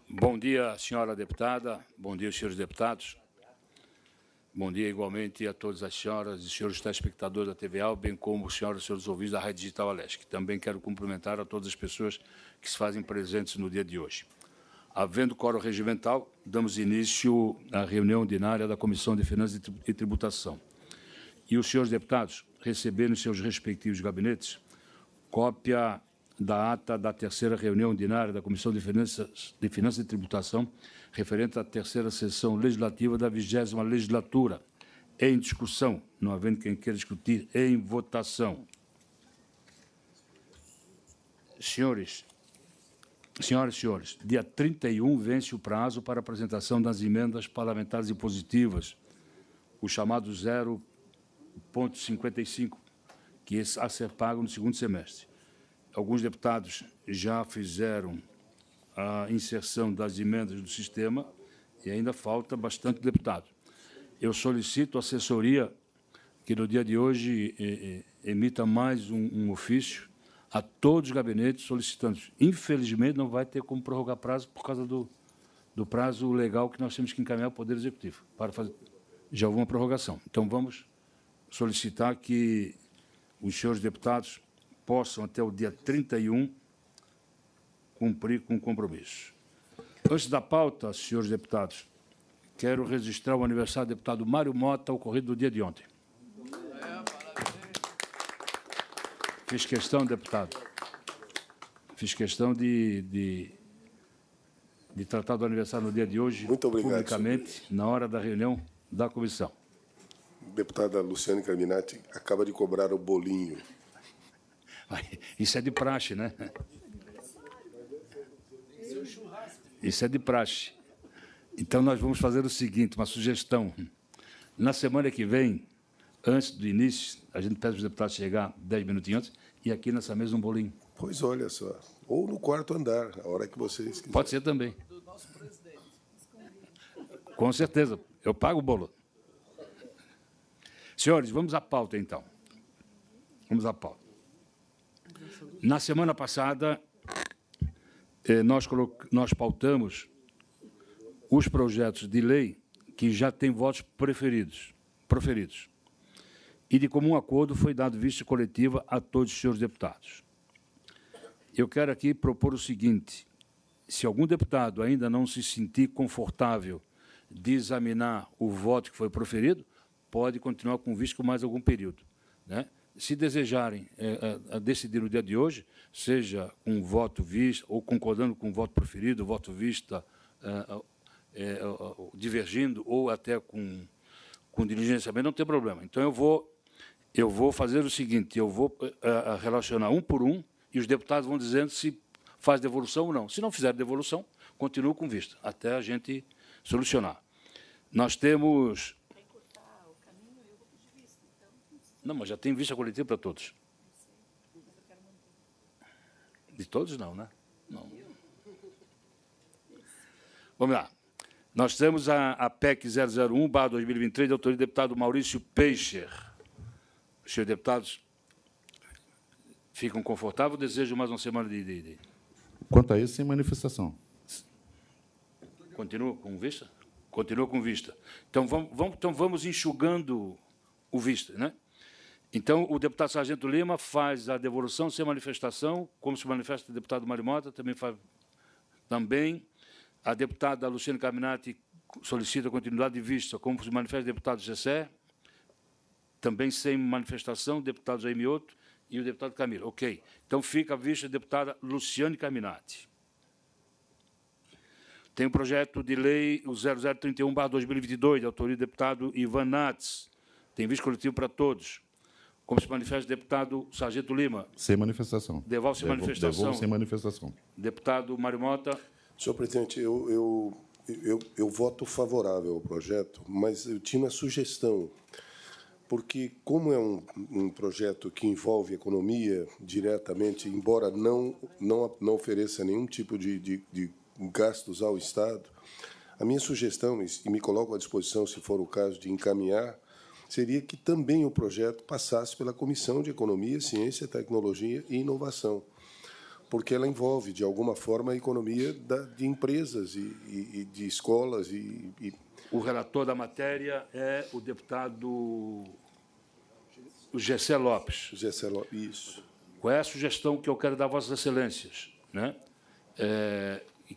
Bom dia, senhora deputada. Bom dia, senhores deputados. Bom dia, igualmente, a todas as senhoras e senhores telespectadores da TVA, bem como senhoras e senhores ouvintes da Rádio Digital Alesc. Também quero cumprimentar a todas as pessoas que se fazem presentes no dia de hoje. Havendo quórum regimental, damos início à reunião ordinária da Comissão de Finanças e Tributação. E os senhores deputados receberam em seus respectivos gabinetes cópia da ata da terceira reunião ordinária da Comissão de Finanças e Tributação, referente à terceira sessão legislativa da 20ª legislatura, em discussão, não havendo quem queira discutir, em votação. Senhoras e senhores, dia 31 vence o prazo para apresentação das emendas parlamentares impositivas, o chamado 0,55, que é a ser pago no segundo semestre. Alguns deputados já fizeram a inserção das emendas do sistema e ainda falta bastante deputado. Eu solicito à assessoria que, no dia de hoje, emita mais um ofício a todos os gabinetes solicitando. Infelizmente, não vai ter como prorrogar prazo por causa do prazo legal que nós temos que encaminhar ao Poder Executivo para fazer já houve uma prorrogação. Então, vamos solicitar que os senhores deputados possam, até o dia 31, cumprir com o compromisso. Antes da pauta, senhores deputados, quero registrar o aniversário do deputado Mário Mota, ocorrido no dia de ontem. Fiz questão, deputado, de tratar do aniversário no dia de hoje, muito obrigado, publicamente, senhor. na hora da reunião da comissão. Deputada Luciane Carminati acaba de cobrar o bolinho. Isso é de praxe, né? Isso é de praxe. Então, nós vamos fazer o seguinte, uma sugestão. Na semana que vem, antes do início, a gente pede para os deputados chegar 10 minutinhos antes, e aqui nessa mesa um bolinho. Pois olha só. Ou no quarto andar, a hora que vocês quiserem. Pode ser também. Do nosso presidente. Com certeza. Eu pago o bolo. Senhores, vamos à pauta, então. Vamos à pauta. Na semana passada, nós pautamos os projetos de lei que já têm votos proferidos. E, de comum acordo, foi dado vista coletiva a todos os senhores deputados. Eu quero aqui propor o seguinte: se algum deputado ainda não se sentir confortável de examinar o voto que foi proferido, pode continuar com vista por mais algum período, né? Se desejarem decidir no dia de hoje, seja com voto vista, ou concordando com o voto proferido, voto vista, divergindo, ou até com diligenciamento, não tem problema. Então, eu vou fazer o seguinte, eu vou relacionar um por um, e os deputados vão dizendo se faz devolução ou não. Se não fizer devolução, continuo com vista, até a gente solucionar. Nós temos... Não, mas já tem vista coletiva para todos. De todos, não, né? Não. Vamos lá. Nós temos a PEC 001/2023, de autoria do deputado Maurício Peixe. Os senhores deputados ficam confortáveis ou desejam mais uma semana de... Quanto a isso, sem manifestação. Continua com vista? Continua com vista. Então, vamos enxugando o vista, né? Então, o deputado Sargento Lima faz a devolução sem manifestação, como se manifesta o deputado Mário Mota, também a deputada Luciane Carminati solicita a continuidade de vista, como se manifesta o deputado Gessé, também sem manifestação, o deputado Jair Mioto e o deputado Camilo. Ok. Então, fica a vista a deputada Luciane Carminati. Tem o projeto de lei, o 0031/2022, de autoria do deputado Ivan Nats. Tem vista coletivo para todos. Como se manifesta o deputado Sargento Lima? Sem manifestação. Devolve sem manifestação. Devolvo sem manifestação. Deputado Mário Mota. Senhor presidente, eu voto favorável ao projeto, mas eu tinha uma sugestão, porque, como é um projeto que envolve economia diretamente, embora não ofereça nenhum tipo de gastos ao Estado, a minha sugestão, e me coloco à disposição, se for o caso, de encaminhar, seria que também o projeto passasse pela Comissão de Economia, Ciência, Tecnologia e Inovação, porque ela envolve, de alguma forma, a economia de empresas e de escolas. O relator da matéria é o deputado o Gessé Lopes. Isso. Qual é a sugestão que eu quero dar a Vossas Excelências? Né?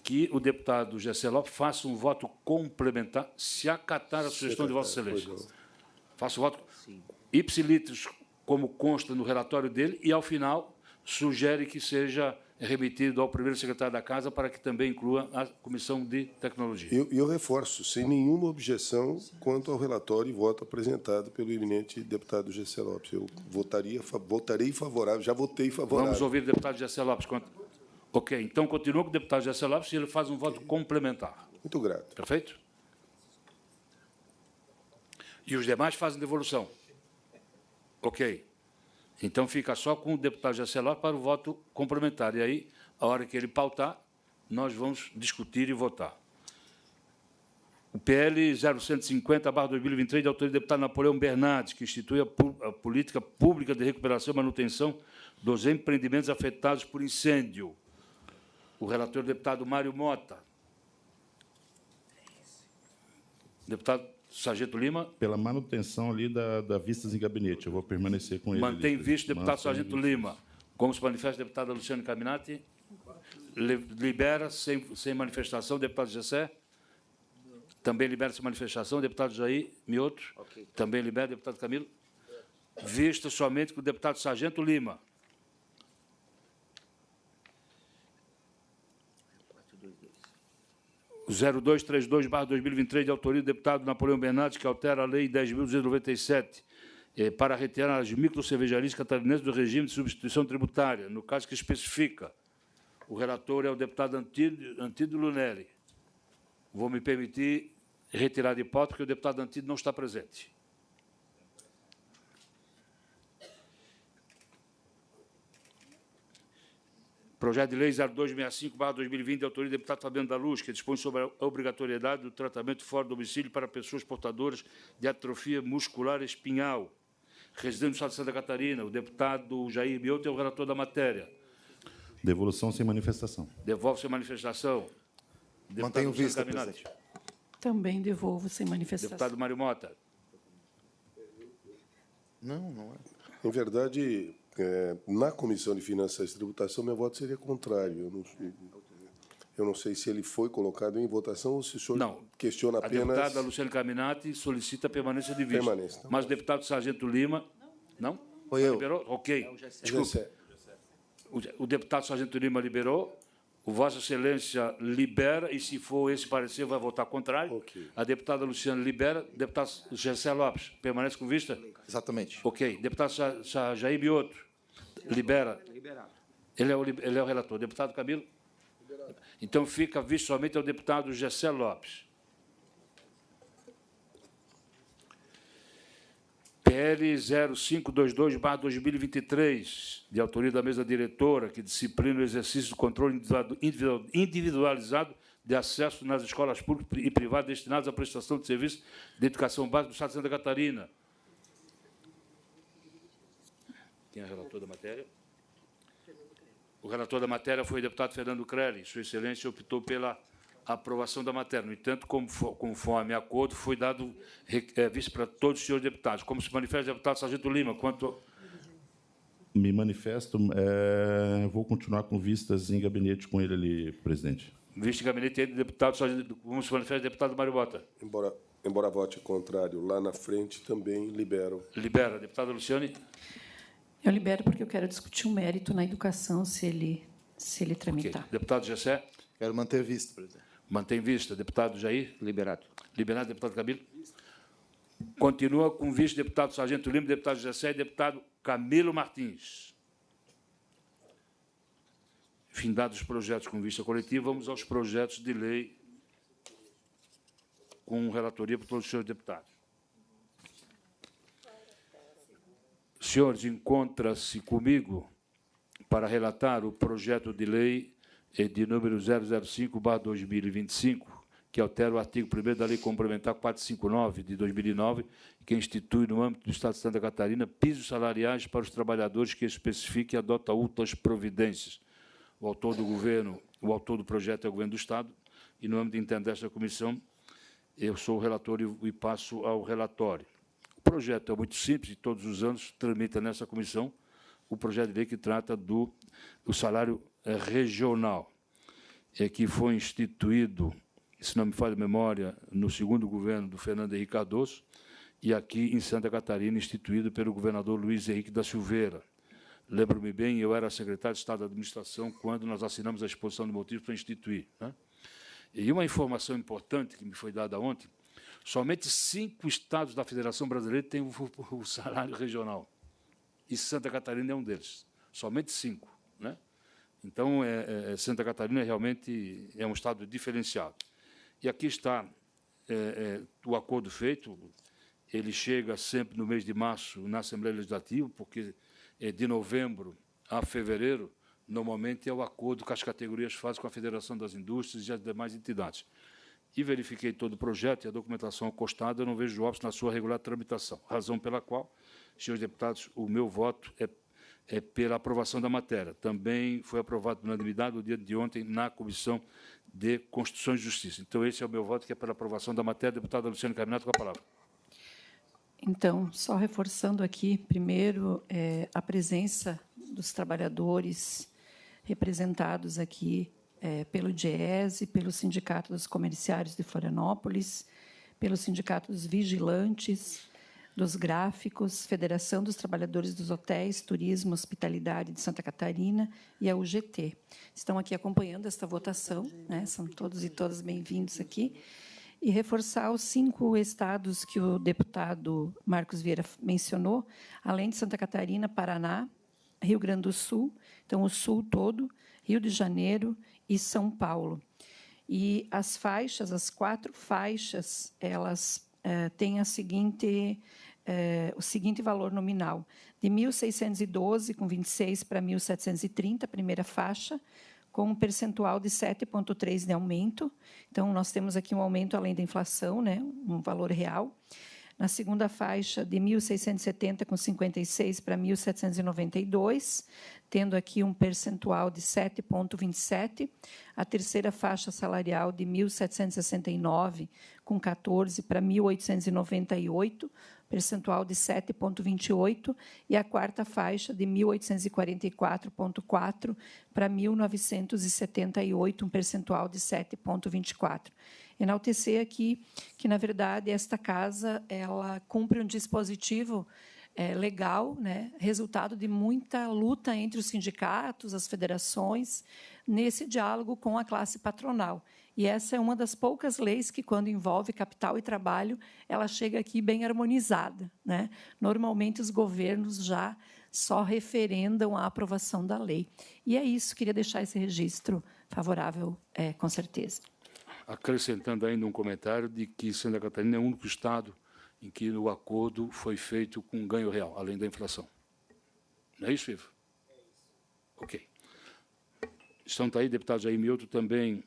Que o deputado Gessé Lopes faça um voto complementar, se acatar a sugestão de Vossas Excelências. Faça o voto ipsilitris, como consta no relatório dele, e, ao final, sugere que seja remetido ao primeiro secretário da Casa para que também inclua a Comissão de Tecnologia. Eu reforço, sem nenhuma objeção quanto ao relatório e voto apresentado pelo eminente deputado Gessé Lopes. Eu votarei favorável, já votei favorável. Vamos ouvir o deputado Gessé Lopes. Ok, então continua com o deputado Gessé Lopes e ele faz um voto complementar. Muito grato. Perfeito? E os demais fazem devolução. Ok. Então, fica só com o deputado Gessé Lopes para o voto complementar. E aí, a hora que ele pautar, nós vamos discutir e votar. O PL 0150/2023, de autoria do deputado Napoleão Bernardes, que institui a política pública de recuperação e manutenção dos empreendimentos afetados por incêndio. O relator, o deputado Mário Mota. Deputado Sargento Lima. Pela manutenção ali da vistas em gabinete. Eu vou permanecer com ele. Mantém visto, deputado Sargento Lima. Como se manifesta, deputada Luciane Caminati. Libera, sem manifestação, deputado Gessé. Também libera sem manifestação, deputado Jair Mioto. Okay. Também libera, deputado Camilo. Visto somente com o deputado Sargento Lima. O 0232/2023, de autoria do deputado Napoleão Bernardes, que altera a Lei 10.297 para retirar as microcervejarias catarinenses do regime de substituição tributária, no caso que especifica. O relator é o deputado Antídio Lunelli. Vou me permitir retirar de pauta, porque o deputado Antídio não está presente. Projeto de Lei 0265/2020, de autoria do deputado Fabiano da Luz, que dispõe sobre a obrigatoriedade do tratamento fora do domicílio para pessoas portadoras de atrofia muscular espinhal, residente no Estado de Santa Catarina. O deputado Jair Mioto é o relator da matéria. Devolução sem manifestação. Devolve sem manifestação. Mantenho vista, presidente. Também devolvo sem manifestação. Deputado Mário Mota. Não é. Em verdade, na Comissão de Finanças e Tributação, meu voto seria contrário. Eu não sei se ele foi colocado em votação ou se o senhor questiona apenas... A deputada Luciane Caminati solicita a permanência de vista. Mas o deputado Sargento Lima... Não? Foi eu. Liberou? Ok. Desculpe. O deputado Sargento Lima liberou. O Vossa Excelência libera, e, se for esse parecer, vai votar contrário. Okay. A deputada Luciana libera. Deputado Gessé Lopes, permanece com vista? Exatamente. Ok. Deputado Jair Mioto, libera. Ele é o relator. Deputado Camilo? Liberado. Então, fica visto somente ao deputado Gessé Lopes. PL 0522/2023, de autoria da mesa diretora, que disciplina o exercício do controle individualizado de acesso nas escolas públicas e privadas destinadas à prestação de serviços de educação básica do Estado de Santa Catarina. Quem é o relator da matéria? O relator da matéria foi o deputado Fernando Crelli. Sua Excelência optou pela aprovação da matéria. No entanto, conforme acordo, foi dado visto para todos os senhores deputados. Como se manifesta o deputado Sargento Lima, quanto... Me manifesto, vou continuar com vistas em gabinete com ele ali, presidente. Vista em gabinete do deputado Sargento, como se manifesta o deputado Mário Mota. Embora vote contrário, lá na frente também libero. Libera. Deputada Luciane? Eu libero porque eu quero discutir o mérito na educação, se ele tramitar. Okay. Deputado Gessé? Quero manter vista, presidente. Mantém vista. Deputado Jair? Liberado. Liberado. Deputado Camilo? Continua com vice deputado Sargento Lima, deputado Gessé e deputado Camilo Martins. Findados os projetos com vista coletiva, vamos aos projetos de lei com relatoria por todos os senhores deputados. Senhores, encontra-se comigo para relatar o projeto de lei de número 005/2025, que altera o artigo 1º da Lei Complementar 459, de 2009, que institui, no âmbito do Estado de Santa Catarina, pisos salariais para os trabalhadores, que especifica e adota outras providências. O autor do projeto é o governo do Estado, e, no âmbito interno desta comissão, eu sou o relator e passo ao relatório. O projeto é muito simples, e todos os anos tramita nessa comissão o projeto de lei que trata do salário regional, que foi instituído, se não me falha a memória, no segundo governo do Fernando Henrique Cardoso, e aqui em Santa Catarina, instituído pelo governador Luiz Henrique da Silveira. Lembro-me bem, eu era secretário de Estado da Administração quando nós assinamos a exposição de motivos para instituir, né? E uma informação importante que me foi dada ontem, somente 5 estados da Federação Brasileira têm o salário regional, e Santa Catarina é um deles. Somente 5, né? Então, Santa Catarina realmente é um estado diferenciado. E aqui está o acordo feito. Ele chega sempre no mês de março na Assembleia Legislativa, porque de novembro a fevereiro, normalmente é o acordo que as categorias fazem com a Federação das Indústrias e as demais entidades. E verifiquei todo o projeto e a documentação acostada, eu não vejo óbitos na sua regular tramitação, razão pela qual, senhores deputados, o meu voto é pela aprovação da matéria. Também foi aprovado por unanimidade no dia de ontem na Comissão de Constituição e Justiça. Então, esse é o meu voto, que é pela aprovação da matéria. Deputada Luciana Carminato, com a palavra. Então, só reforçando aqui, primeiro, a presença dos trabalhadores representados aqui pelo DIEESE, pelo Sindicato dos Comerciários de Florianópolis, pelo Sindicato dos Vigilantes, dos Gráficos, Federação dos Trabalhadores dos Hotéis, Turismo, Hospitalidade de Santa Catarina e a UGT. Estão aqui acompanhando esta votação, né? São todos e todas bem-vindos aqui. E reforçar os 5 estados que o deputado Marcos Vieira mencionou, além de Santa Catarina, Paraná, Rio Grande do Sul, então o Sul todo, Rio de Janeiro e São Paulo. E as faixas, as 4 faixas, elas têm o seguinte valor nominal, de 1.612,26 para 1.730, a primeira faixa, com um percentual de 7,3% de aumento. Então, nós temos aqui um aumento além da inflação, né, um valor real. Na segunda faixa, de 1.670,56 para 1.792, tendo aqui um percentual de 7,27. A terceira faixa salarial, de 1.769,14 para 1.898, percentual de 7,28, e a quarta faixa, de 1.844,4 para 1.978, um percentual de 7,24. Enaltecer aqui que, na verdade, esta casa ela cumpre um dispositivo legal, né, resultado de muita luta entre os sindicatos, as federações, nesse diálogo com a classe patronal. E essa é uma das poucas leis que, quando envolve capital e trabalho, ela chega aqui bem harmonizada, né? Normalmente, os governos já só referendam a aprovação da lei. E é isso, queria deixar esse registro favorável, com certeza. Acrescentando ainda um comentário de que Santa Catarina é o único estado em que o acordo foi feito com ganho real, além da inflação. Não é isso, Ivo? É isso. Ok. Estão aí, deputado Jair Milton, também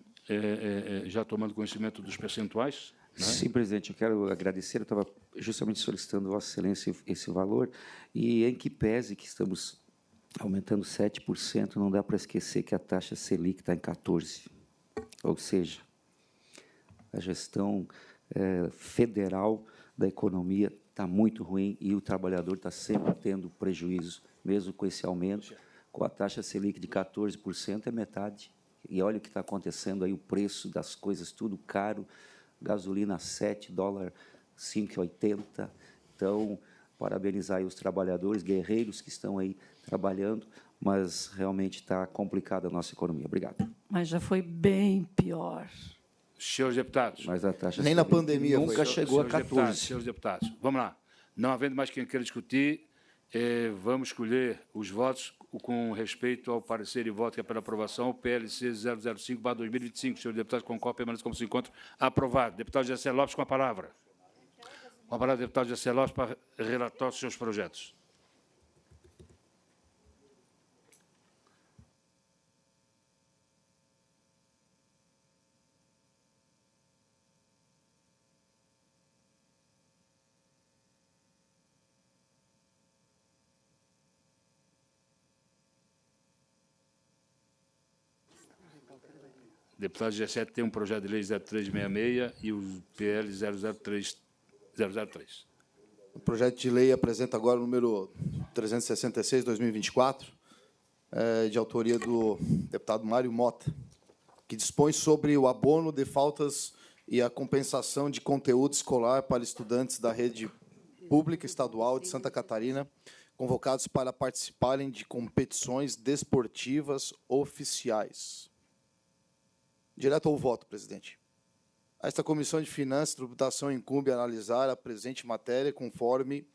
já tomando conhecimento dos percentuais? Né? Sim, presidente, eu quero agradecer. Eu estava justamente solicitando a Vossa Excelência esse valor, e em que pese que estamos aumentando 7%, não dá para esquecer que a taxa Selic está em 14%. Ou seja, a gestão federal da economia está muito ruim e o trabalhador está sempre tendo prejuízo, mesmo com esse aumento. Com a taxa Selic de 14%, é metade. E olha o que está acontecendo aí, o preço das coisas, tudo caro, gasolina $7, dólar 5,80. Então, parabenizar aí os trabalhadores, guerreiros que estão aí trabalhando, mas realmente está complicada a nossa economia. Obrigado. Mas já foi bem pior. Senhores deputados. Mas a taxa nem na pandemia nunca chegou a 14. Senhores deputados, vamos lá. Não havendo mais quem queira discutir, vamos escolher os votos com respeito ao parecer e voto que é pela aprovação, o PLC 005/2025. Senhores deputados, concordam, permaneçam como se encontram. Aprovado. Deputado Jessé Lopes, com a palavra. Com a palavra, deputado Jessé Lopes, para relatar os seus projetos. Deputado Gessé tem um projeto de lei 0366 e o PL 003. O projeto de lei apresenta agora o número 366/2024, de autoria do deputado Mário Mota, que dispõe sobre o abono de faltas e a compensação de conteúdo escolar para estudantes da rede pública estadual de Santa Catarina, convocados para participarem de competições desportivas oficiais. Direto ao voto, presidente. Esta Comissão de Finanças e Tributação incumbe analisar a presente matéria conforme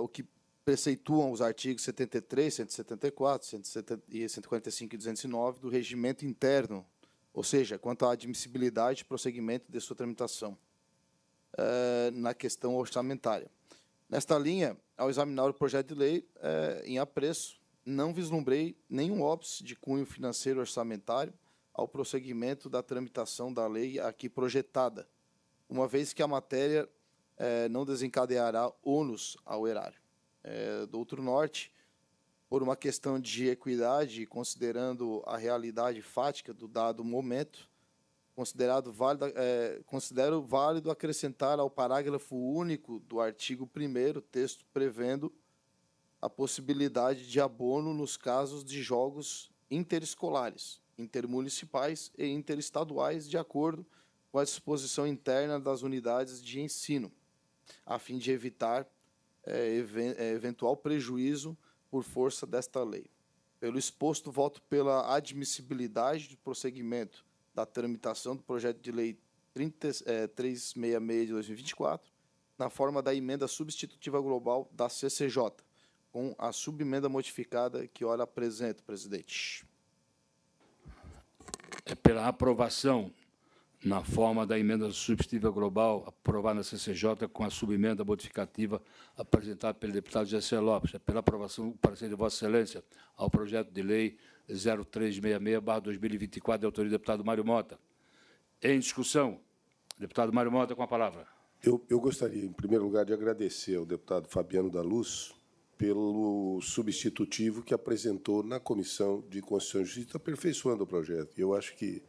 o que preceituam os artigos 73, 174, 145 e 209 do Regimento Interno, ou seja, quanto à admissibilidade e prosseguimento de sua tramitação na questão orçamentária. Nesta linha, ao examinar o projeto de lei em apreço, não vislumbrei nenhum óbice de cunho financeiro orçamentário ao prosseguimento da tramitação da lei aqui projetada, uma vez que a matéria não desencadeará ônus ao erário. Do outro norte, por uma questão de equidade, considerando a realidade fática do dado momento, considero válido acrescentar ao parágrafo único do artigo 1º, texto prevendo a possibilidade de abono nos casos de jogos interescolares, intermunicipais e interestaduais, de acordo com a disposição interna das unidades de ensino, a fim de evitar eventual prejuízo por força desta lei. Pelo exposto, voto pela admissibilidade de prosseguimento da tramitação do projeto de lei 366 de 2024, na forma da emenda substitutiva global da CCJ, com a subemenda modificada que ora apresento, presidente. Pela aprovação na forma da emenda substitutiva global aprovada na CCJ com a subemenda modificativa apresentada pelo deputado Gessé Lopes. Pela aprovação do parecer de Vossa Excelência ao projeto de lei 0366/2024, de autoria do deputado Mário Mota. Em discussão, deputado Mário Mota, com a palavra. Eu gostaria, em primeiro lugar, de agradecer ao deputado Fabiano da Luz pelo substitutivo que apresentou na Comissão de Constituição e Justiça, aperfeiçoando o projeto. Eu acho que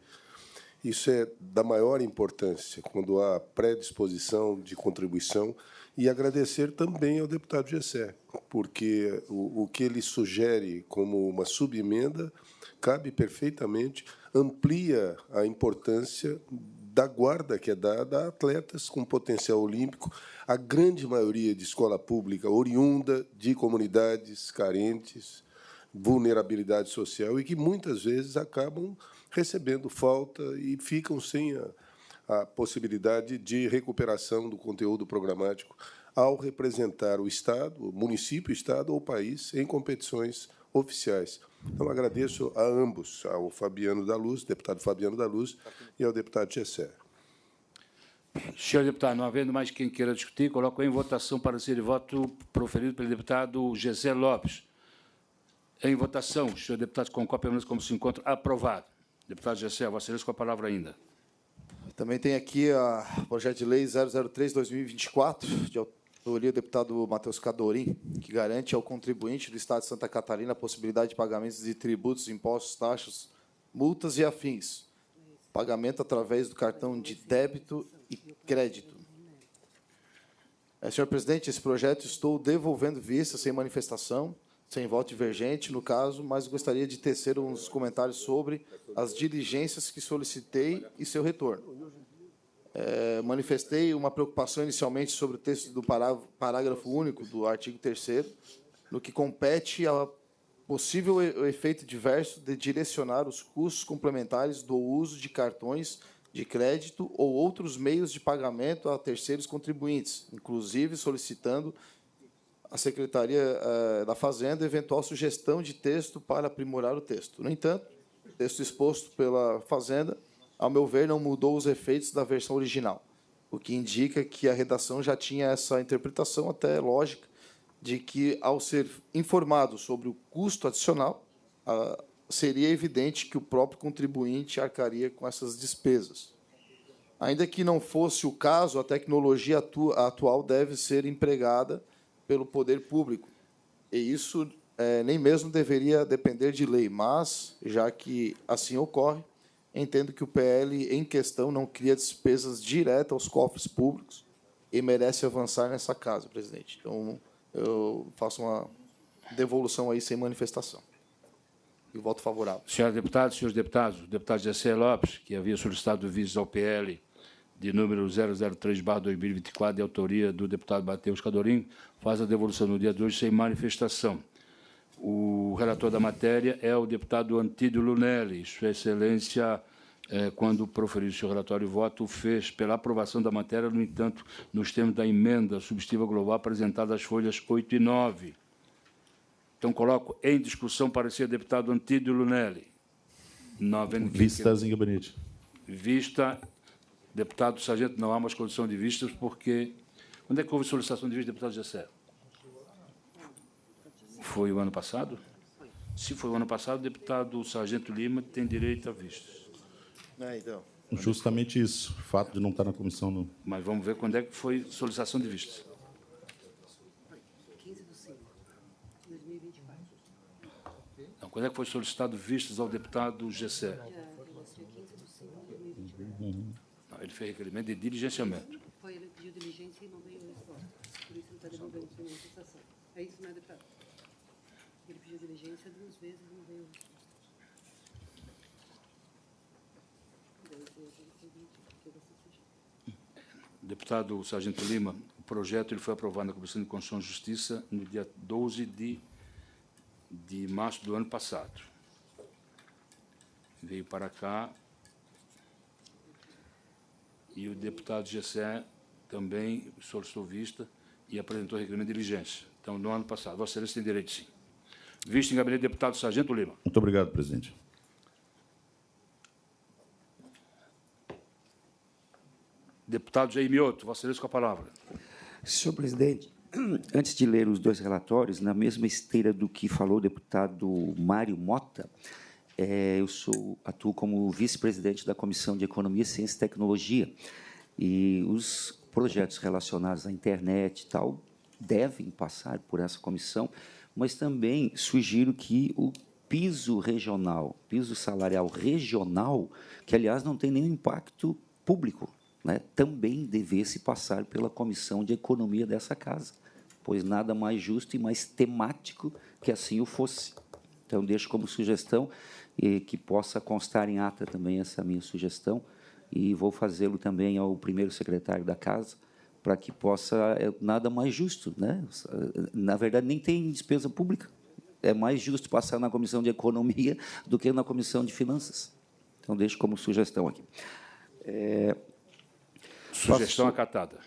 isso é da maior importância, quando há predisposição de contribuição, e agradecer também ao deputado Gessé, porque o que ele sugere como uma subemenda cabe perfeitamente, amplia a importância da guarda que é dada a atletas com potencial olímpico, a grande maioria de escola pública oriunda de comunidades carentes, vulnerabilidade social, e que muitas vezes acabam recebendo falta e ficam sem a possibilidade de recuperação do conteúdo programático ao representar o Estado, o município, o Estado ou o país em competições oficiais. Então, agradeço a ambos, ao Fabiano da Luz, deputado Fabiano da Luz, e ao deputado Gessé. Senhor deputado, não havendo mais quem queira discutir, coloco em votação para ser de voto proferido pelo deputado Gessé Lopes. Em votação, o senhor deputado concorda permanece como se encontra aprovado. Deputado Gessé, Vossa Excelência, com a palavra ainda. Também tem aqui o projeto de lei 003/2024, de autoria do deputado Matheus Cadorim, que garante ao contribuinte do Estado de Santa Catarina a possibilidade de pagamentos de tributos, impostos, taxas, multas e afins. Pagamento através do cartão de débito e crédito. Senhor presidente, esse projeto estou devolvendo vista sem manifestação, sem voto divergente, no caso, mas gostaria de tecer uns comentários sobre as diligências que solicitei e seu retorno. Manifestei uma preocupação inicialmente sobre o texto do parágrafo único do artigo 3º, no que compete ao possível efeito diverso de direcionar os custos complementares do uso de cartões de crédito ou outros meios de pagamento a terceiros contribuintes, inclusive solicitando à Secretaria da Fazenda eventual sugestão de texto para aprimorar o texto. No entanto, o texto exposto pela Fazenda, ao meu ver, não mudou os efeitos da versão original, o que indica que a redação já tinha essa interpretação até lógica de que, ao ser informado sobre o custo adicional, seria evidente que o próprio contribuinte arcaria com essas despesas. Ainda que não fosse o caso, a tecnologia atual deve ser empregada pelo poder público, e isso nem mesmo deveria depender de lei, mas, já que assim ocorre, entendo que o PL em questão não cria despesas diretas aos cofres públicos e merece avançar nessa casa, presidente. Então, eu faço uma devolução aí sem manifestação. E voto favorável. Senhoras deputadas, senhores deputados, o deputado Jessé Lopes, que havia solicitado vistas ao PL de número 003/2024, de autoria do deputado Mateus Cadorim, faz a devolução no dia de hoje sem manifestação. O relator da matéria é o deputado Antídio Lunelli. Sua Excelência, quando proferiu seu relatório e voto, o fez pela aprovação da matéria, no entanto, nos termos da emenda substitutiva global apresentada às folhas 8 e 9. Então, coloco em discussão parecer deputado Antídio Lunelli. Vistas em gabinete. Vista, deputado Sargento, não há mais condição de vistas, porque... Quando é que houve solicitação de vista, deputado Jessé? Foi o ano passado? Se foi o ano passado, o deputado Sargento Lima tem direito a vistas. Então. Justamente isso, o fato de não estar na comissão. Não. Mas vamos ver quando é que foi solicitação de vistas. 15/5/2024. Não, quando é que foi solicitado vistas ao deputado Jessé? Não, ele fez requerimento de diligenciamento. Foi, ele pediu diligência e não veio isso agora. Por isso ele está devolvendo sem manifestação. É isso, não é, deputado? Ele pediu diligência 2 vezes e não veio. Deputado Sargento Lima, o projeto ele foi aprovado na Comissão de Constituição e Justiça no dia 12 de março do ano passado. Veio para cá e o deputado Jessé também solicitou vista e apresentou requerimento de diligência. Então, no ano passado. Vossa Excelência tem direito, sim. Vista em gabinete, deputado Sargento Lima. Muito obrigado, presidente. Deputado Jair Mioto, Vossa Excelência com a palavra. Senhor presidente, antes de ler os 2 relatórios, na mesma esteira do que falou o deputado Mário Mota, eu atuo como vice-presidente da Comissão de Economia, Ciência e Tecnologia, e os projetos relacionados à internet e tal devem passar por essa comissão, mas também sugiro que o piso regional, piso salarial regional, que, aliás, não tem nenhum impacto público, né, também devesse passar pela Comissão de Economia dessa casa, pois nada mais justo e mais temático que assim o fosse. Então, deixo como sugestão e que possa constar em ata também essa minha sugestão, e vou fazê-lo também ao primeiro secretário da casa, para que possa, nada mais justo, né? Na verdade, nem tem despesa pública. É mais justo passar na Comissão de Economia do que na Comissão de Finanças. Então, deixo como sugestão aqui. Sugestão acatada.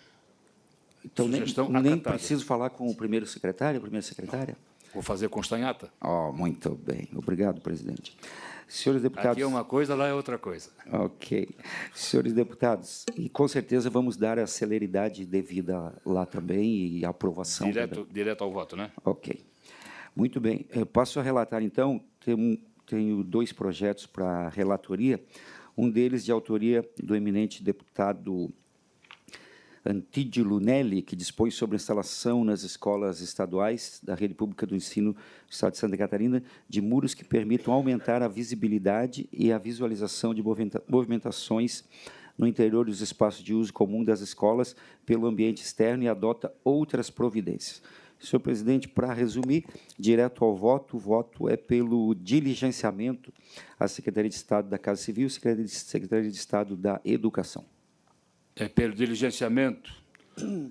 Então, Sugestão nem acatada. preciso falar com o primeiro secretário, a primeira secretária? Vou fazer constar em ata. Oh, muito bem. Obrigado, presidente. Senhores deputados... Aqui é uma coisa, lá é outra coisa. Ok. Senhores deputados, e com certeza vamos dar a celeridade devida lá também e a aprovação. Direto ao voto, né? Ok. Muito bem. Passo a relatar, então, tenho 2 projetos para a relatoria, um deles de autoria do eminente deputado Antídio Lunelli, que dispõe sobre a instalação nas escolas estaduais da rede pública do ensino do Estado de Santa Catarina de muros que permitam aumentar a visibilidade e a visualização de movimentações no interior dos espaços de uso comum das escolas pelo ambiente externo e adota outras providências. Senhor presidente, para resumir, direto ao voto, o voto é pelo diligenciamento à Secretaria de Estado da Casa Civil e Secretaria de Estado da Educação. É pelo diligenciamento,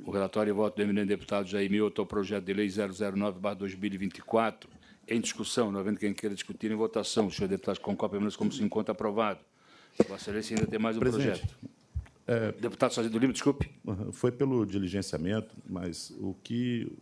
o relatório e voto do eminente deputado Jair Mioto ao projeto de lei 009/2024, em discussão, não havendo quem queira discutir em votação. Os senhores deputados concordam menos como se encontra aprovado. Vossa Excelência ainda tem mais um projeto. Deputado Sargento Lima, desculpe. Foi pelo diligenciamento, mas o que,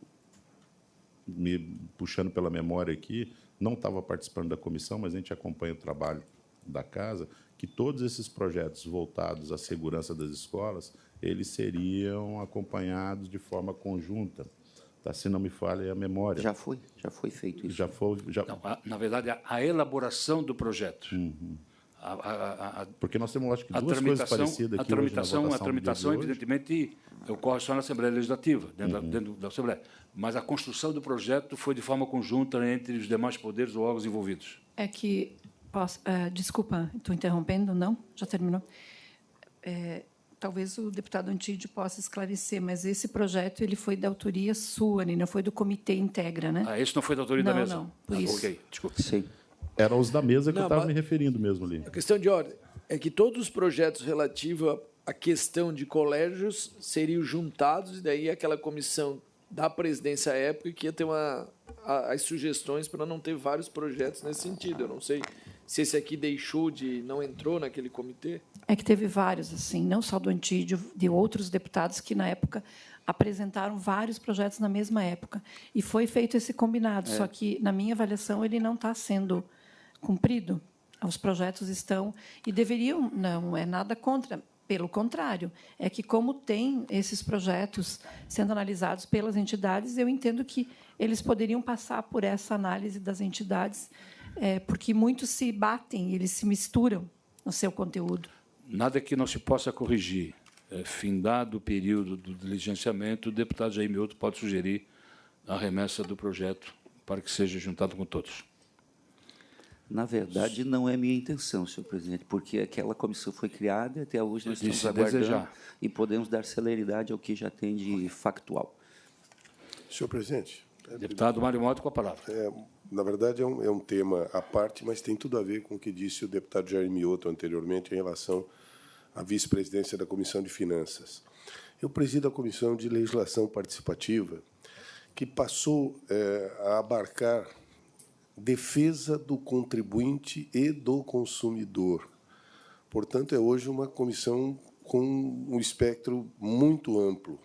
me puxando pela memória aqui, não estava participando da comissão, mas a gente acompanha o trabalho da casa, que todos esses projetos voltados à segurança das escolas, eles seriam acompanhados de forma conjunta, tá? Se não me falha a memória. Já foi feito isso. Não, na verdade, a elaboração do projeto. Porque nós temos, acho que, 2 coisas parecidas aqui hoje na votação. A tramitação, evidentemente, ocorre só na Assembleia Legislativa, dentro da Assembleia. Mas a construção do projeto foi de forma conjunta entre os demais poderes ou órgãos envolvidos. É que Desculpa, estou interrompendo, não? Já terminou? Talvez o deputado Antídio possa esclarecer, mas esse projeto ele foi da autoria sua, não foi do Comitê Integra, né? Esse não foi da autoria da mesa? Não, por isso. Ok, desculpa. Sim. Eram os da mesa que eu Não, estava mas- me referindo mesmo ali. A questão de ordem é que todos os projetos relativos à questão de colégios seriam juntados, e daí aquela comissão da presidência à época que ia ter as sugestões para não ter vários projetos nesse sentido. Eu não sei se esse aqui não entrou naquele comitê. É que teve vários, assim, não só do Antídio, de outros deputados que, na época, apresentaram vários projetos na mesma época. E foi feito esse combinado, só que, na minha avaliação, ele não está sendo cumprido. Os projetos estão... E deveriam... Não é nada contra, pelo contrário. É que, como tem esses projetos sendo analisados pelas entidades, eu entendo que eles poderiam passar por essa análise das entidades, porque muitos se batem, eles se misturam no seu conteúdo. Nada que não se possa corrigir. Findado o período do diligenciamento, o deputado Jair Mioto pode sugerir a remessa do projeto para que seja juntado com todos. Na verdade, não é minha intenção, senhor presidente, porque aquela comissão foi criada e até hoje nós estamos Se aguardando desejar. e podemos dar celeridade ao que já tem de factual. Senhor presidente, Deputado Mário Mota, com a palavra. na verdade é um tema à parte, mas tem tudo a ver com o que disse o deputado Jair Mioto anteriormente em relação à vice-presidência da Comissão de Finanças. Eu presido a Comissão de Legislação Participativa, que passou a abarcar defesa do contribuinte e do consumidor. Portanto, é hoje uma comissão com um espectro muito amplo.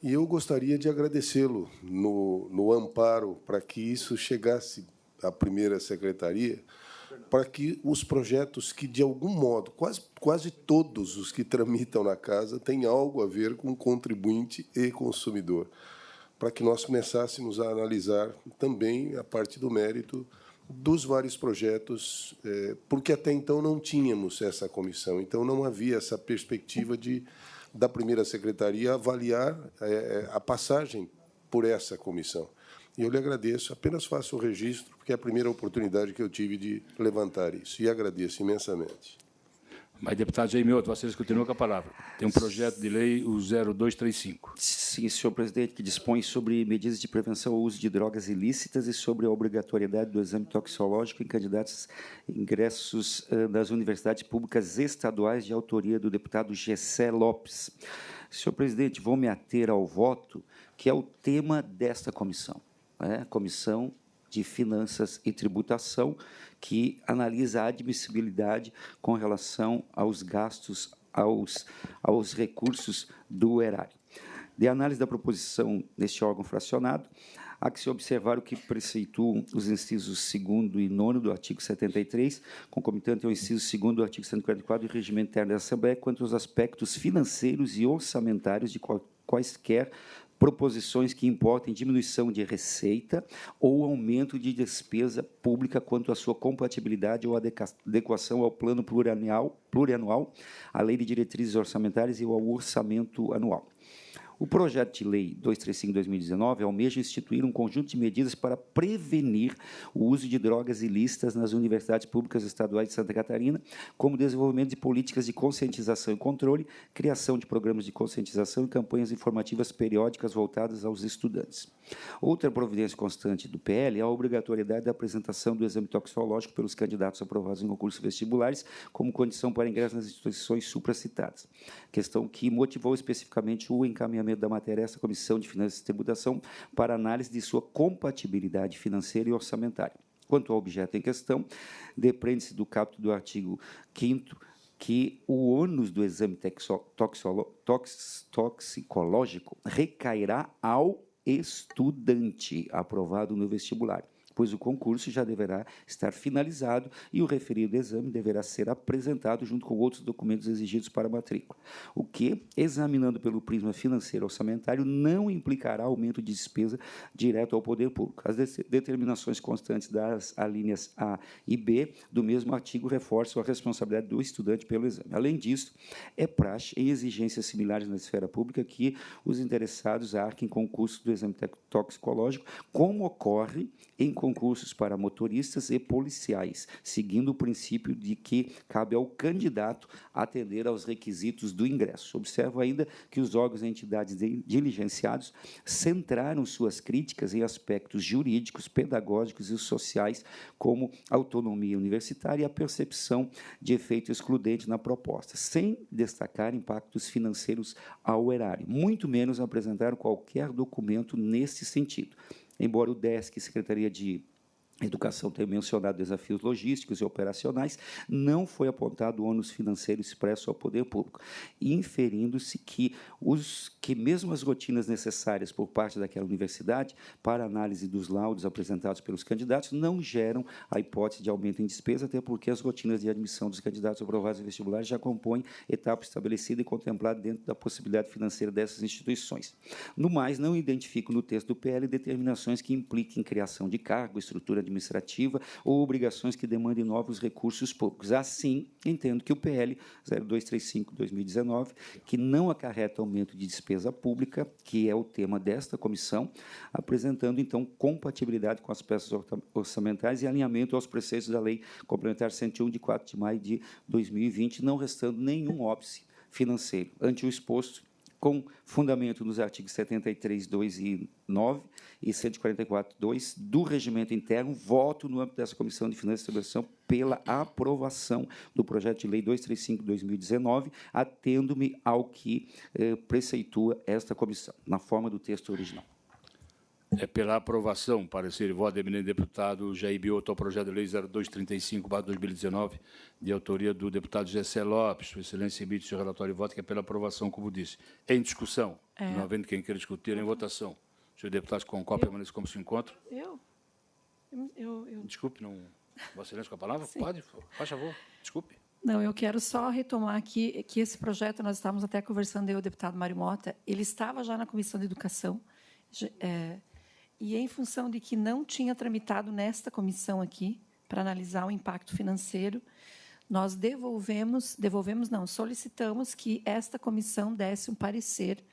E eu gostaria de agradecê-lo no amparo para que isso chegasse à primeira secretaria, para que os projetos que, de algum modo, quase todos os que tramitam na casa têm algo a ver com contribuinte e consumidor, para que nós começássemos a analisar também a parte do mérito dos vários projetos, porque até então não tínhamos essa comissão, então não havia essa perspectiva da primeira secretaria avaliar a passagem por essa comissão. E eu lhe agradeço, apenas faço o registro, porque é a primeira oportunidade que eu tive de levantar isso, e agradeço imensamente. Mas, deputado Jair Mioto, vocês continuam com a palavra. Tem um projeto de lei, o 0235. Sim, senhor presidente, que dispõe sobre medidas de prevenção ao uso de drogas ilícitas e sobre a obrigatoriedade do exame toxicológico em candidatos ingressos das universidades públicas estaduais, de autoria do deputado Gessé Lopes. Senhor presidente, vou me ater ao voto, que é o tema desta comissão, a Comissão de Finanças e Tributação, que analisa a admissibilidade com relação aos gastos, aos recursos do erário. De análise da proposição deste órgão fracionado, há que se observar o que preceituam os incisos 2º e 9º do artigo 73, concomitante ao inciso 2º do artigo 144 do Regimento Interno da Assembleia, quanto aos aspectos financeiros e orçamentários de quaisquer proposições que importem diminuição de receita ou aumento de despesa pública quanto à sua compatibilidade ou adequação ao plano plurianual, à lei de diretrizes orçamentárias e ao orçamento anual. O projeto de lei 235/2019 almeja instituir um conjunto de medidas para prevenir o uso de drogas ilícitas nas universidades públicas estaduais de Santa Catarina, como desenvolvimento de políticas de conscientização e controle, criação de programas de conscientização e campanhas informativas periódicas voltadas aos estudantes. Outra providência constante do PL é a obrigatoriedade da apresentação do exame toxicológico pelos candidatos aprovados em concursos vestibulares como condição para ingresso nas instituições supracitadas, questão que motivou especificamente o encaminhamento da matéria a essa Comissão de Finanças e Tributação para análise de sua compatibilidade financeira e orçamentária. Quanto ao objeto em questão, depreende-se do caput do artigo 5º que o ônus do exame toxicológico recairá ao estudante aprovado no vestibular, pois o concurso já deverá estar finalizado e o referido exame deverá ser apresentado junto com outros documentos exigidos para a matrícula, o que, examinando pelo prisma financeiro orçamentário, não implicará aumento de despesa direto ao poder público. As determinações constantes das alíneas A e B do mesmo artigo reforçam a responsabilidade do estudante pelo exame. Além disso, é praxe, em exigências similares na esfera pública, que os interessados arquem com o custo do exame toxicológico, como ocorre em concursos para motoristas e policiais, seguindo o princípio de que cabe ao candidato atender aos requisitos do ingresso. Observo ainda que os órgãos e entidades diligenciados centraram suas críticas em aspectos jurídicos, pedagógicos e sociais, como autonomia universitária e a percepção de efeito excludente na proposta, sem destacar impactos financeiros ao erário, muito menos apresentar qualquer documento nesse sentido. Embora o DESC, Secretaria de Educação, tenha mencionado desafios logísticos e operacionais, não foi apontado ônus financeiro expresso ao poder público, inferindo-se que mesmo as rotinas necessárias por parte daquela universidade para análise dos laudos apresentados pelos candidatos não geram a hipótese de aumento em despesa, até porque as rotinas de admissão dos candidatos aprovados em vestibulares já compõem etapa estabelecida e contemplada dentro da possibilidade financeira dessas instituições. No mais, não identifico no texto do PL determinações que impliquem criação de cargo, estrutura administrativa ou obrigações que demandem novos recursos públicos. Assim, entendo que o PL 0235/2019, que não acarreta aumento de despesa pública, que é o tema desta comissão, apresentando, então, compatibilidade com as peças orçamentais e alinhamento aos preceitos da Lei Complementar 101, de 4 de maio de 2020, não restando nenhum óbice financeiro. Ante o exposto, com fundamento nos artigos 73, 2 e 9 e 144, 2 do Regimento Interno, voto no âmbito dessa Comissão de Finanças e Estabilização pela aprovação do projeto de lei 235/2019, atendo-me ao que preceitua esta comissão, na forma do texto original. É pela aprovação, parecer e voto do eminente deputado Jair Bioto ao projeto de lei 0235/2019, de autoria do deputado Gessé Lopes. Sua Excelência emite seu relatório e voto, que é pela aprovação, como disse. Em discussão, não havendo quem queira discutir, em votação. Senhor deputado, com cópia, permaneça como se encontra. Eu. Desculpe, não. Vossa Excelência com a palavra? Sim. Pode, faz favor. Desculpe. Não, eu quero só retomar aqui que esse projeto, nós estávamos até conversando, eu e o deputado Mário Mota, ele estava já na Comissão de Educação, e em função de que não tinha tramitado nesta comissão aqui, para analisar o impacto financeiro, nós solicitamos que esta comissão desse um parecer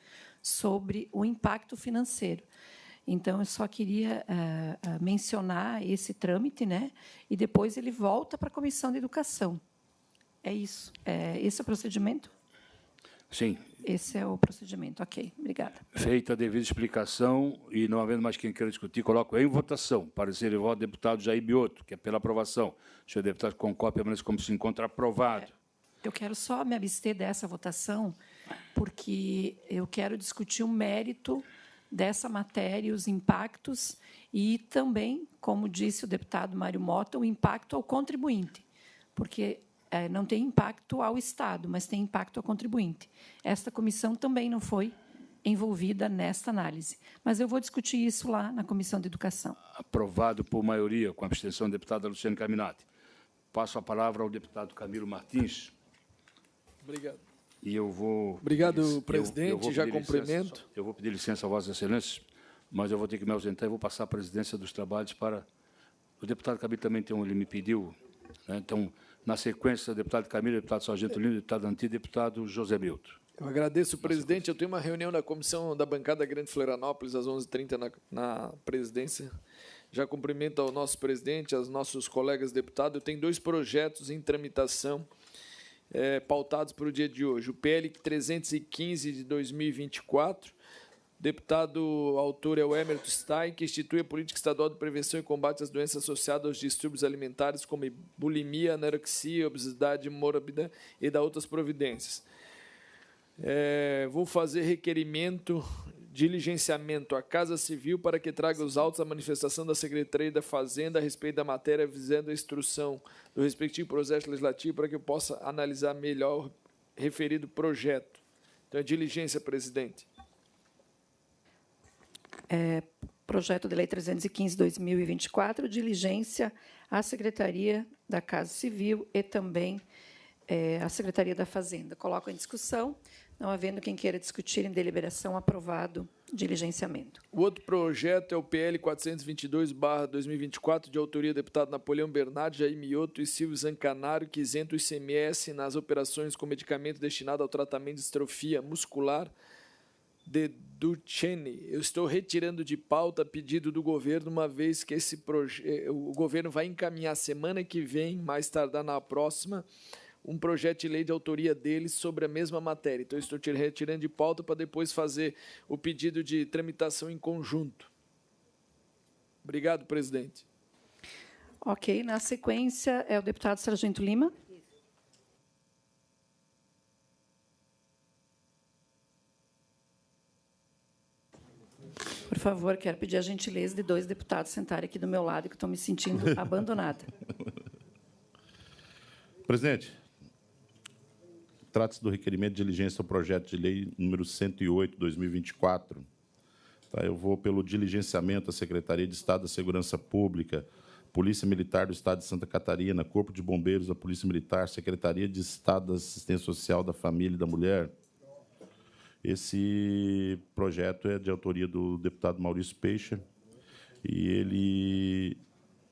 sobre o impacto financeiro. Então, eu só queria mencionar esse trâmite, né? E depois ele volta para a Comissão de Educação. É isso. Esse é o procedimento? Sim. Esse é o procedimento. Ok, obrigada. Feita a devida explicação e não havendo mais quem queira discutir, coloco em votação. Parecer e voto do deputado Jair Bioto, que é pela aprovação. Senhor deputado, com cópia, permaneça como se encontra aprovado. Eu quero só me abster dessa votação, porque eu quero discutir o mérito dessa matéria, os impactos, e também, como disse o deputado Mário Mota, o impacto ao contribuinte, porque não tem impacto ao Estado, mas tem impacto ao contribuinte. Esta comissão também não foi envolvida nesta análise, mas eu vou discutir isso lá na Comissão de Educação. Aprovado por maioria, com a abstenção da deputada Luciane Caminati. Passo a palavra ao deputado Camilo Martins. Obrigado. E eu vou... Obrigado, presidente. Já cumprimento. Eu vou pedir licença a Vossa Excelência, mas eu vou ter que me ausentar e vou passar a presidência dos trabalhos para... O deputado Camilo também ele me pediu, né? Então, na sequência, deputado Camilo, deputado Sargento Lino, deputado Antigo, deputado José Milton. Eu agradeço, presidente. Eu tenho uma reunião da comissão da bancada Grande Florianópolis às 11h30 na presidência. Já cumprimento ao nosso presidente, aos nossos colegas deputados. Eu tenho 2 projetos em tramitação pautados para o dia de hoje. O PL 315 de 2024, deputado autor é o Emerton Stein, que institui a Política Estadual de Prevenção e Combate às Doenças Associadas aos Distúrbios Alimentares, como bulimia, anorexia, obesidade mórbida e da outras providências. Vou fazer requerimento, diligenciamento à Casa Civil para que traga os autos à manifestação da Secretaria da Fazenda a respeito da matéria, visando a instrução do respectivo processo legislativo para que eu possa analisar melhor o referido projeto. Então, diligência, presidente. Projeto de Lei 315/2024, diligência à Secretaria da Casa Civil e também à Secretaria da Fazenda. Coloco em discussão, não havendo quem queira discutir em deliberação, aprovado diligenciamento. O outro projeto é o PL 422/2024, de autoria do deputado Napoleão Bernardi, Jair Mioto e Silvio Zancanaro, que isenta o ICMS nas operações com medicamento destinado ao tratamento de distrofia muscular de Duchenne. Eu estou retirando de pauta pedido do governo, uma vez que o governo vai encaminhar semana que vem, mais tardar na próxima, um projeto de lei de autoria deles sobre a mesma matéria. Então, eu estou retirando de pauta para depois fazer o pedido de tramitação em conjunto. Obrigado, presidente. Ok. Na sequência, é o deputado Sargento Lima. Por favor, quero pedir a gentileza de 2 deputados sentarem aqui do meu lado, que estou me sentindo abandonada. Presidente, trata-se do requerimento de diligência ao projeto de lei número 108/2024. Tá, eu vou pelo diligenciamento à Secretaria de Estado da Segurança Pública, Polícia Militar do Estado de Santa Catarina, Corpo de Bombeiros da Polícia Militar, Secretaria de Estado da Assistência Social da Família e da Mulher. Esse projeto é de autoria do deputado Maurício Peixe e ele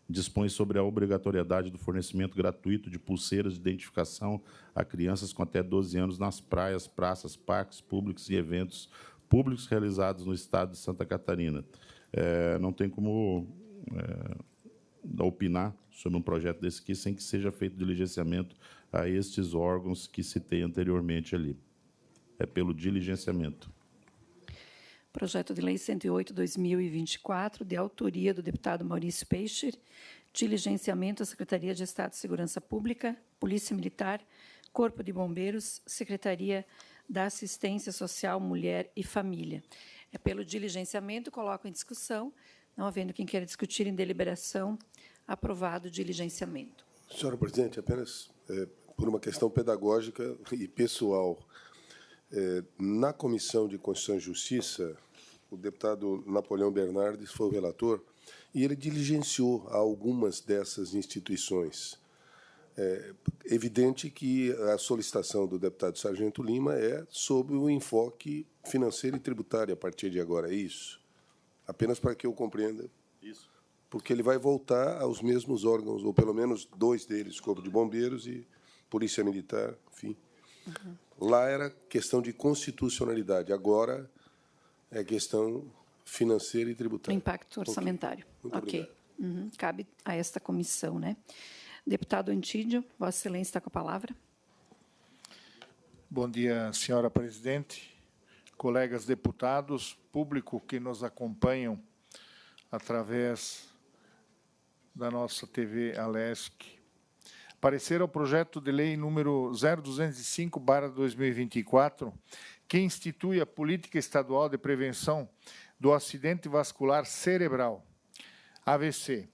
dispõe sobre a obrigatoriedade do fornecimento gratuito de pulseiras de identificação a crianças com até 12 anos nas praias, praças, parques públicos e eventos públicos realizados no Estado de Santa Catarina. Não tem como opinar sobre um projeto desse aqui sem que seja feito diligenciamento a estes órgãos que citei anteriormente ali. É pelo diligenciamento. Projeto de Lei 108/2024, de autoria do deputado Maurício Peixe, diligenciamento à Secretaria de Estado de Segurança Pública, Polícia Militar, Corpo de Bombeiros, Secretaria da Assistência Social, Mulher e Família. É pelo diligenciamento, coloco em discussão, não havendo quem queira discutir em deliberação, aprovado o diligenciamento. Senhora presidente, apenas por uma questão pedagógica e pessoal, na Comissão de Constituição e Justiça, o deputado Napoleão Bernardes foi o relator e ele diligenciou algumas dessas instituições. É evidente que a solicitação do deputado Sargento Lima é sobre o enfoque financeiro e tributário a partir de agora, é isso? Apenas para que eu compreenda. Isso. Porque ele vai voltar aos mesmos órgãos, ou pelo menos 2 deles, Corpo de Bombeiros e Polícia Militar, enfim. Uhum. Lá era questão de constitucionalidade, agora é questão financeira e tributária. Impacto orçamentário. Muito obrigado. Uhum. Cabe a esta comissão, né? Deputado Antídio, Vossa Excelência está com a palavra. Bom dia, senhora presidente, colegas deputados, público que nos acompanham através da nossa TV Alesc. Parecer ao projeto de lei número 0205/2024, que institui a Política Estadual de Prevenção do Acidente Vascular Cerebral, AVC,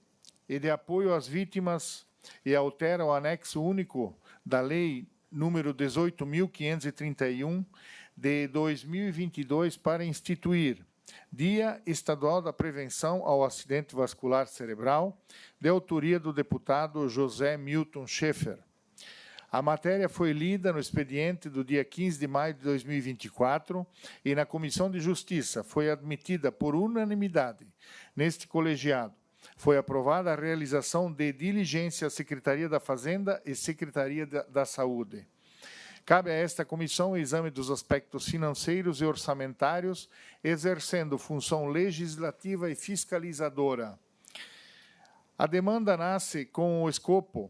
e de apoio às vítimas e altera o anexo único da Lei número 18.531, de 2022, para instituir Dia Estadual da Prevenção ao Acidente Vascular Cerebral, de autoria do deputado José Milton Schaeffer. A matéria foi lida no expediente do dia 15 de maio de 2024 e na Comissão de Justiça foi admitida por unanimidade neste colegiado. Foi aprovada a realização de diligência à Secretaria da Fazenda e Secretaria da Saúde. Cabe a esta comissão o exame dos aspectos financeiros e orçamentários, exercendo função legislativa e fiscalizadora. A demanda nasce com o escopo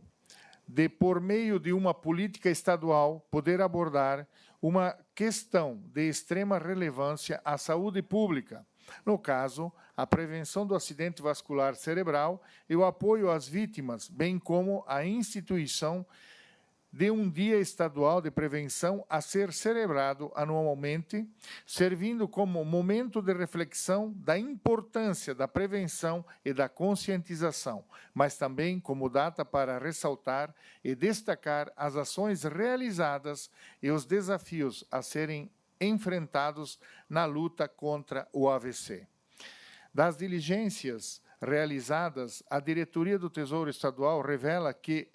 de, por meio de uma política estadual, poder abordar uma questão de extrema relevância à saúde pública, no caso, a prevenção do acidente vascular cerebral e o apoio às vítimas, bem como a instituição de um Dia Estadual de Prevenção a ser celebrado anualmente, servindo como momento de reflexão da importância da prevenção e da conscientização, mas também como data para ressaltar e destacar as ações realizadas e os desafios a serem enfrentados na luta contra o AVC. Das diligências realizadas, a Diretoria do Tesouro Estadual revela que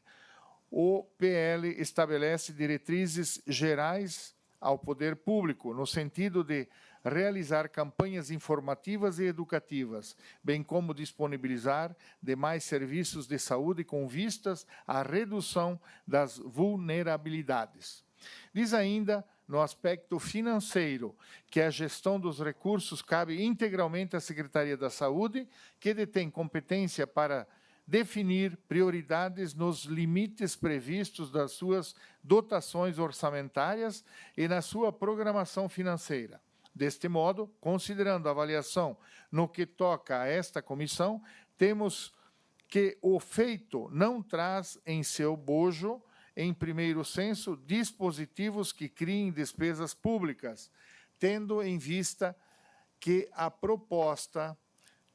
o PL estabelece diretrizes gerais ao poder público, no sentido de realizar campanhas informativas e educativas, bem como disponibilizar demais serviços de saúde com vistas à redução das vulnerabilidades. Diz ainda no aspecto financeiro, que a gestão dos recursos cabe integralmente à Secretaria da Saúde, que detém competência para definir prioridades nos limites previstos das suas dotações orçamentárias e na sua programação financeira. Deste modo, considerando a avaliação no que toca a esta comissão, temos que o feito não traz em seu bojo, em primeiro senso, dispositivos que criem despesas públicas, tendo em vista que a proposta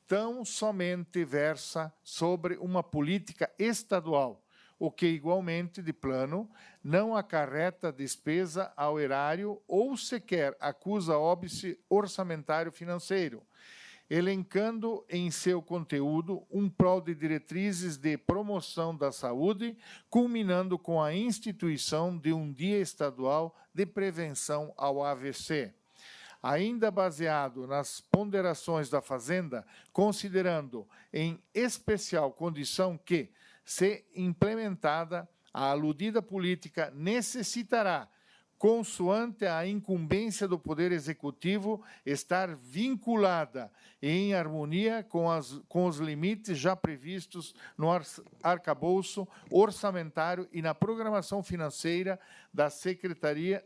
tão somente versa sobre uma política estadual, o que, igualmente, de plano, não acarreta despesa ao erário ou sequer acusa óbice orçamentário financeiro, elencando em seu conteúdo um prol de diretrizes de promoção da saúde, culminando com a instituição de um Dia Estadual de Prevenção ao AVC. Ainda baseado nas ponderações da Fazenda, considerando em especial condição que, se implementada, a aludida política necessitará, consoante a incumbência do Poder Executivo, estar vinculada e em harmonia com os limites já previstos no arcabouço orçamentário e na programação financeira da Secretaria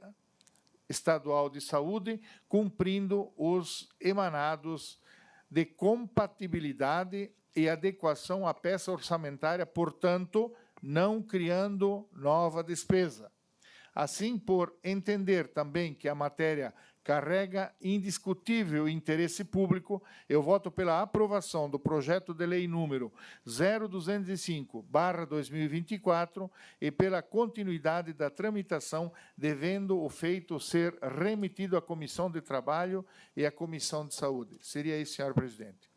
Estadual de Saúde, cumprindo os emanados de compatibilidade e adequação à peça orçamentária, portanto, não criando nova despesa. Assim, por entender também que a matéria carrega indiscutível interesse público, eu voto pela aprovação do projeto de lei número 0205/2024 e pela continuidade da tramitação, devendo o feito ser remetido à Comissão de Trabalho e à Comissão de Saúde. Seria isso, senhor presidente.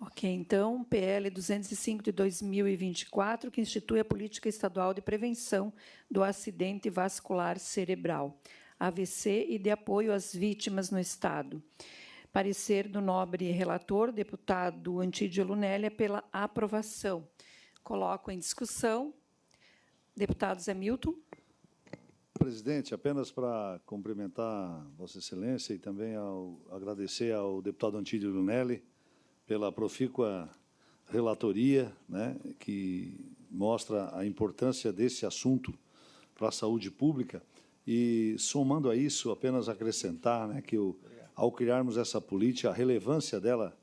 Ok, então, PL 205 de 2024, que institui a Política Estadual de Prevenção do Acidente Vascular Cerebral, AVC, e de apoio às vítimas no Estado. Parecer do nobre relator, deputado Antídio Lunelli, pela aprovação. Coloco em discussão. Deputado Zé Milton. Presidente, apenas para cumprimentar Vossa Excelência e também agradecer ao deputado Antídio Lunelli pela profícua relatoria, né, que mostra a importância desse assunto para a saúde pública. E, somando a isso, apenas acrescentar, né, que ao criarmos essa política, a relevância dela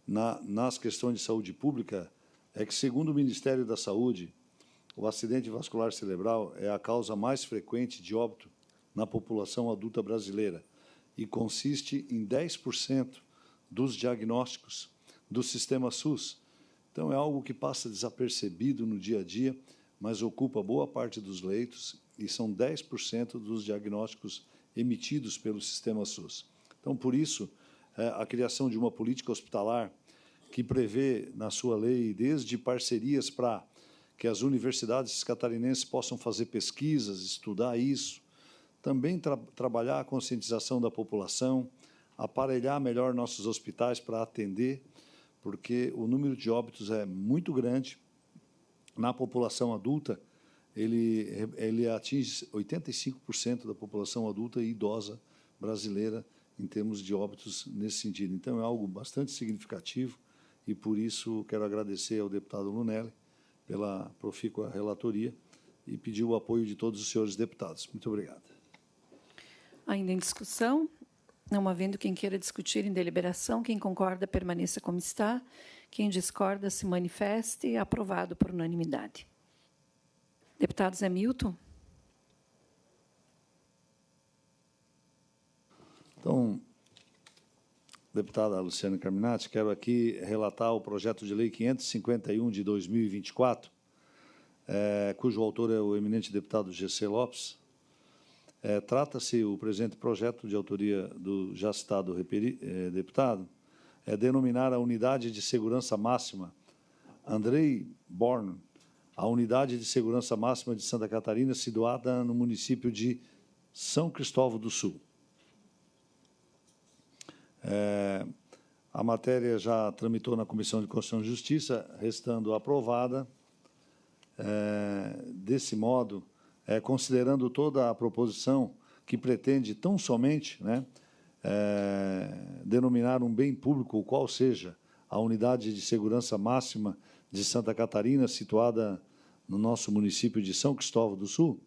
nas questões de saúde pública é que, segundo o Ministério da Saúde, o acidente vascular cerebral é a causa mais frequente de óbito na população adulta brasileira e consiste em 10% dos diagnósticos do sistema SUS. Então, é algo que passa desapercebido no dia a dia, mas ocupa boa parte dos leitos e são 10% dos diagnósticos emitidos pelo sistema SUS. Então, por isso, a criação de uma política hospitalar que prevê, na sua lei, desde parcerias para que as universidades catarinenses possam fazer pesquisas, estudar isso, também trabalhar a conscientização da população, aparelhar melhor nossos hospitais para atender, porque o número de óbitos é muito grande. Na população adulta, ele atinge 85% da população adulta e idosa brasileira em termos de óbitos nesse sentido. Então, é algo bastante significativo e, por isso, quero agradecer ao deputado Lunelli pela profícua relatoria e pedir o apoio de todos os senhores deputados. Muito obrigado. Ainda em discussão? Não havendo quem queira discutir em deliberação, quem concorda, permaneça como está. Quem discorda, se manifeste. Aprovado por unanimidade. Deputado Zé Milton. Então, deputada Luciana Carminati, quero aqui relatar o projeto de lei 551 de 2024, cujo autor é o eminente deputado G.C. Lopes. Trata-se o presente projeto de autoria do já citado deputado, denominar a Unidade de Segurança Máxima Andrei Born, a Unidade de Segurança Máxima de Santa Catarina, situada no município de São Cristóvão do Sul. A matéria já tramitou na Comissão de Constituição e Justiça, restando aprovada. Desse modo, considerando toda a proposição que pretende tão somente, né, denominar um bem público, o qual seja a unidade de segurança máxima de Santa Catarina, situada no nosso município de São Cristóvão do Sul,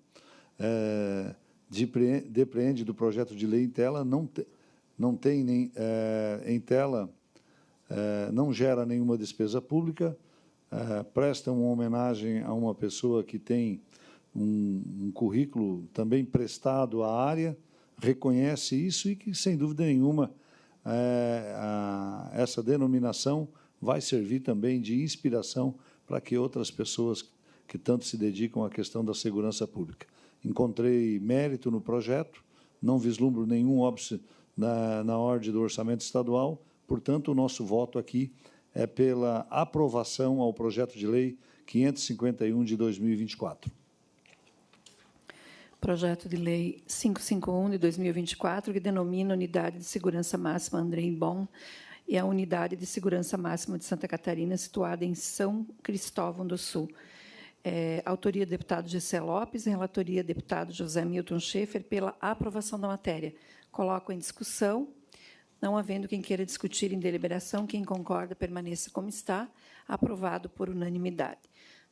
depreende do projeto de lei em tela, não tem nem em tela, não gera nenhuma despesa pública, presta uma homenagem a uma pessoa que tem um currículo também prestado à área, reconhece isso e que, sem dúvida nenhuma, essa denominação vai servir também de inspiração para que outras pessoas que tanto se dedicam à questão da segurança pública. Encontrei mérito no projeto, não vislumbro nenhum óbice na ordem do orçamento estadual, portanto, o nosso voto aqui é pela aprovação ao projeto de lei 551 de 2024. Projeto de lei 551 de 2024, que denomina Unidade de Segurança Máxima André Bon e a Unidade de Segurança Máxima de Santa Catarina, situada em São Cristóvão do Sul. Autoria do deputado Gessé Lopes, relatoria do deputado José Milton Schaefer, pela aprovação da matéria. Coloco em discussão. Não havendo quem queira discutir em deliberação, quem concorda, permaneça como está. Aprovado por unanimidade.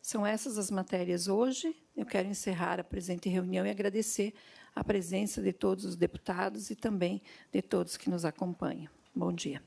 São essas as matérias hoje. Eu quero encerrar a presente reunião e agradecer a presença de todos os deputados e também de todos que nos acompanham. Bom dia.